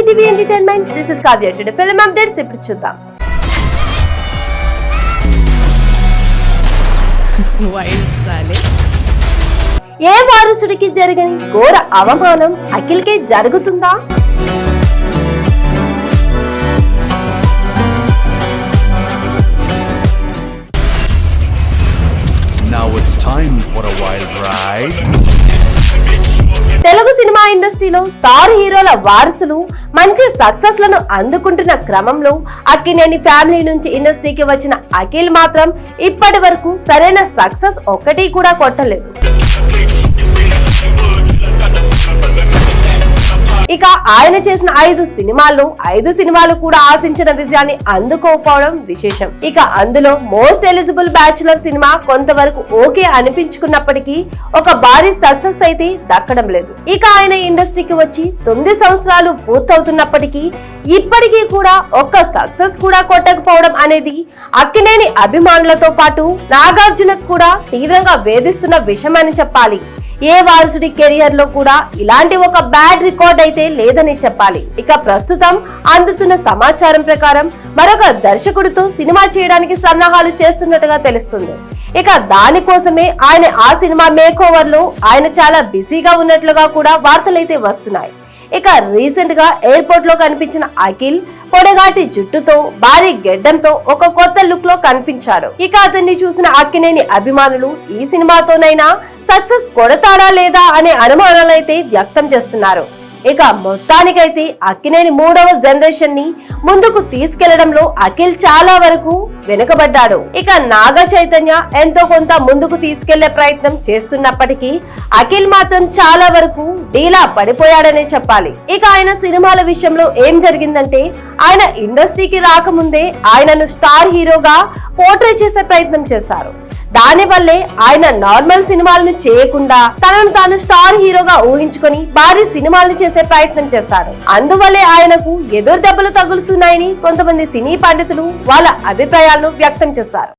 ETV entertainment. This is Kavya. Today film updates ఇప్పుడు చూద్దాం. ఏ వారసుడికి జరగని ఘోర అవమానం అఖిల్కే జరుగుతుందా? Now it's time for a wild ride. Telugu cinema ఇండస్ట్రీలో స్టార్ హీరోల వారసులు మంచి సక్సెస్ లను అందుకుంటున్న క్రమంలో అక్కినేని ఫ్యామిలీ నుంచి ఇండస్ట్రీకి వచ్చిన అఖిల్ మాత్రం ఇప్పటి వరకు సరైన సక్సెస్ ఒక్కటి కూడా కొట్టలేదు. ఇక ఆయన చేసిన 5 సినిమాలు కూడా ఆశించిన విజయాన్ని అందుకోకపోవడం విశేషం. ఇక అందులో మోస్ట్ ఎలిజిబుల్ బ్యాచులర్ సినిమా కొంతవరకు ఓకే అనిపించుకున్నప్పటికీ ఒక భారీ సక్సెస్ అయితే దక్కడం లేదు. ఇక ఆయన ఇండస్ట్రీకి వచ్చి 9 సంవత్సరాలు పూర్తవుతున్నప్పటికీ ఇప్పటికీ కూడా ఒక్క సక్సెస్ కూడా కొట్టకపోవడం అనేది అక్కినేని అభిమానులతో పాటు నాగార్జునకు కూడా తీవ్రంగా వేధిస్తున్న విషయం అని చెప్పాలి. ఏ వారసుడి కెరియర్ లో కూడా ఇలాంటి ఒక బ్యాడ్ రికార్డ్ అయితే లేదని చెప్పాలి. ఇక ప్రస్తుతం అందుతున్న సమాచారం ప్రకారం మరొక దర్శకుడితో సినిమా చేయడానికి సన్నాహాలు చేస్తున్నట్టుగా తెలుస్తుంది. ఇక దానికోసమే ఆయన ఆ సినిమా మేక్ ఓవర్ లో ఆయన చాలా బిజీగా ఉన్నట్లుగా కూడా వార్తలైతే వస్తున్నాయి. ఇక రీసెంట్ గా ఎయిర్పోర్ట్ లో కనిపించిన అఖిల్ పొడగాటి జుట్టుతో భారీ గెడ్డంతో ఒక కొత్త లుక్ లో కనిపించారు. ఇక అతన్ని చూసిన అక్కినేని అభిమానులు ఈ సినిమాతోనైనా సక్సెస్ కొడతాడా లేదా అనే అనుమానాలైతే వ్యక్తం చేస్తున్నారు. ఇక మొత్తానికైతే అక్కినేని 3వ జనరేషన్ ని ముందుకు తీసుకెళ్లడంలో అఖిల్ చాలా వరకు వెనుకబడ్డాడు. ఇక నాగ చైతన్య ఎంతో కొంత ముందుకు తీసుకెళ్లే ప్రయత్నం చేస్తున్నప్పటికీ అఖిల్ మాత్రం చాలా వరకు డీలా పడిపోయాడనే చెప్పాలి. ఇక ఆయన సినిమాల విషయంలో ఏం జరిగిందంటే ఆయన ఇండస్ట్రీకి రాకముందే ఆయనను స్టార్ హీరోగా పోర్ట్రే చేసే ప్రయత్నం చేశారు. దానివల్లే ఆయన నార్మల్ సినిమాలను చేయకుండా తనను తాను స్టార్ హీరోగా ఊహించుకొని భారీ సినిమాలను చేసే ప్రయత్నం చేశారు. అందువల్లే ఆయనకు ఎదురు దెబ్బలు తగులుతున్నాయని కొంతమంది సినీ పండితులు వాళ్ళ అభిప్రాయాలను వ్యక్తం చేశారు.